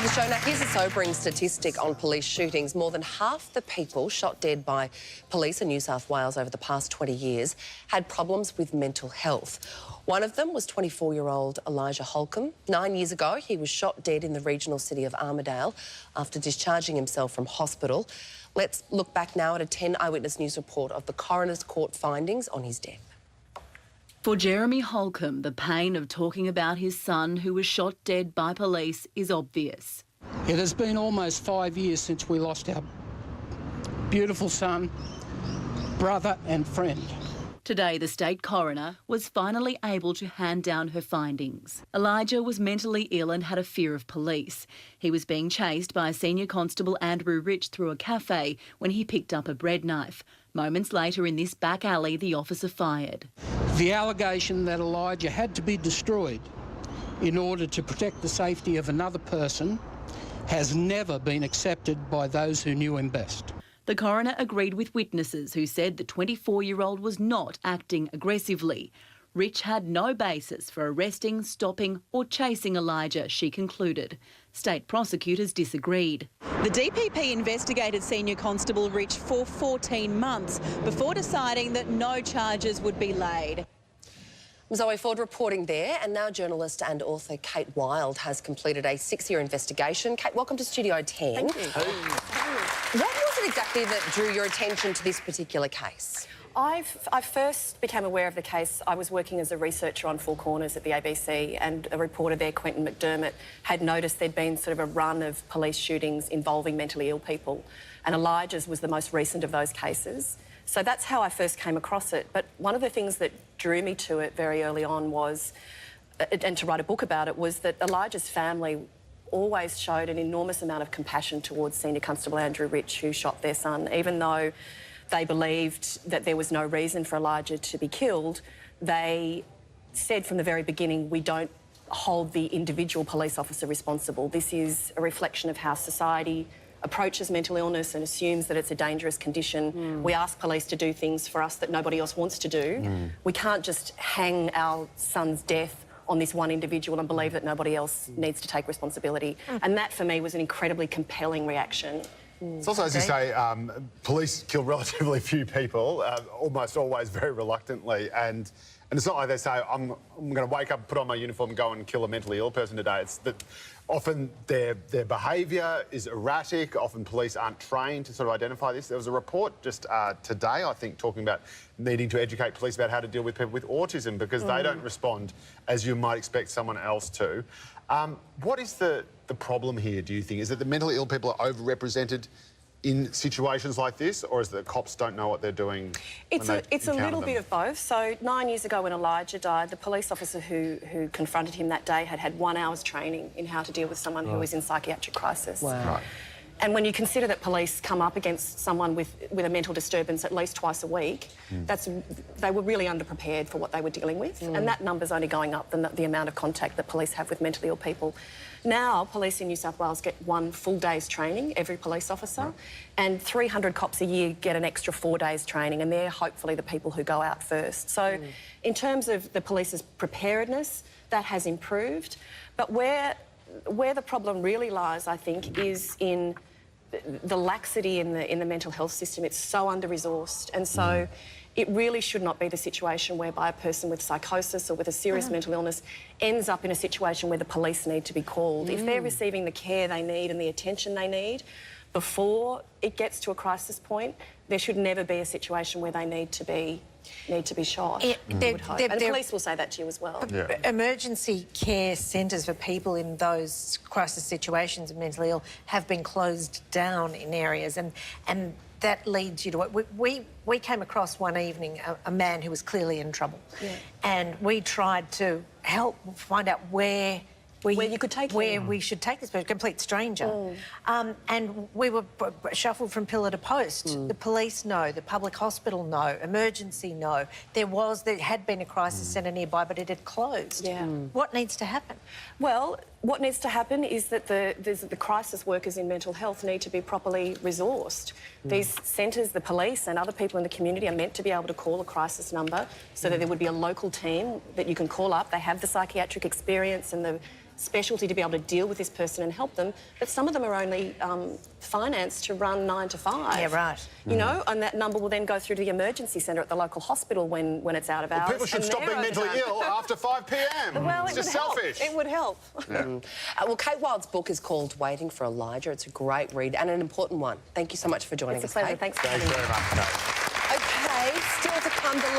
to the show. Now, here's a sobering statistic on police shootings. More than half the people shot dead by police in New South Wales over the past 20 years had problems with mental health. One of them was 24-year-old Elijah Holcomb. 9 years ago, he was shot dead in the regional city of Armidale after discharging himself from hospital. Let's look back now at a 10 Eyewitness News report of the coroner's court findings on his death. For Jeremy Holcomb, the pain of talking about his son who was shot dead by police is obvious. It has been almost 5 years since we lost our beautiful son, brother and friend. Today, the state coroner was finally able to hand down her findings. Elijah was mentally ill and had a fear of police. He was being chased by Senior Constable Andrew Rich through a cafe when he picked up a bread knife. Moments later, in this back alley, the officer fired. The allegation that Elijah had to be destroyed in order to protect the safety of another person has never been accepted by those who knew him best. The coroner agreed with witnesses who said the 24-year-old was not acting aggressively. Rich had no basis for arresting, stopping or chasing Elijah, she concluded. State prosecutors disagreed. The DPP investigated Senior Constable Rich for 14 months before deciding that no charges would be laid. Zoe Ford reporting there, and now journalist and author Kate Wild has completed a 6-year investigation. Kate, welcome to Studio 10. Thank you. What was it exactly that drew your attention to this particular case? I first became aware of the case. I was working as a researcher on Four Corners at the ABC, and a reporter there, Quentin McDermott, had noticed there'd been sort of a run of police shootings involving mentally ill people, and Elijah's was the most recent of those cases. So that's how I first came across it. But one of the things that drew me to it very early on was, and to write a book about it, was that Elijah's family always showed an enormous amount of compassion towards Senior Constable Andrew Rich, who shot their son. Even though they believed that there was no reason for Elijah to be killed, they said from the very beginning, we don't hold the individual police officer responsible. This is a reflection of how society approaches mental illness and assumes that it's a dangerous condition. We ask police to do things for us that nobody else wants to do. We can't just hang our son's death on this one individual and believe that nobody else needs to take responsibility. And that, for me, was an incredibly compelling reaction. It's also, as you say, police kill relatively few people, almost always very reluctantly, and it's not like they say, I'm going to wake up, put on my uniform and go and kill a mentally ill person today. It's that often their behaviour is erratic, often police aren't trained to sort of identify this. There was a report just today, I think, talking about needing to educate police about how to deal with people with autism because they don't respond as you might expect someone else to. What is the problem here, do you think? Is it the mentally ill people are overrepresented in situations like this, or is it that cops don't know what they're doing? It's a little bit of both. So 9 years ago when Elijah died, the police officer who confronted him that day had 1 hour's training in how to deal with someone who was in psychiatric crisis. Wow. Right. And when you consider that police come up against someone with a mental disturbance at least twice a week, they were really underprepared for what they were dealing with. And that number's only going up, the amount of contact that police have with mentally ill people. Now, police in New South Wales get 1 full day's training, every police officer, and 300 cops a year get an extra 4 days training, and they're hopefully the people who go out first. So in terms of the police's preparedness, that has improved. But where the problem really lies, I think, is in the laxity in the mental health system. It's so under-resourced, and so it really should not be the situation whereby a person with psychosis or with a serious mental illness ends up in a situation where the police need to be called. If they're receiving the care they need and the attention they need before it gets to a crisis point, there should never be a situation where they need to be shot. And police will say that to you as well. Emergency care centres for people in those crisis situations and mentally ill have been closed down in areas, and that leads you to what we came across one evening, a man who was clearly in trouble, and we tried to help find out where you could take we should take this person, a complete stranger. And we were shuffled from pillar to post. The police know, the public hospital know, emergency know. There had been a crisis centre nearby, but it had closed. What needs to happen? Well, What needs to happen is that the crisis workers in mental health need to be properly resourced. These centres, the police and other people in the community are meant to be able to call a crisis number so that there would be a local team that you can call up. They have the psychiatric experience and the specialty to be able to deal with this person and help them, but some of them are only financed to run 9 to 5. Yeah, right. You know, and that number will then go through to the emergency centre at the local hospital when it's out of hours. People should stop being mentally ill after 5 p.m. Well, it's just selfish. It would help. Yeah. Well, Kate Wild's book is called Waiting for Elijah. It's a great read and an important one. Thank you so much for joining It's us, a pleasure. Kate. Thanks for Thanks having me. very much, Kate. OK, still to come.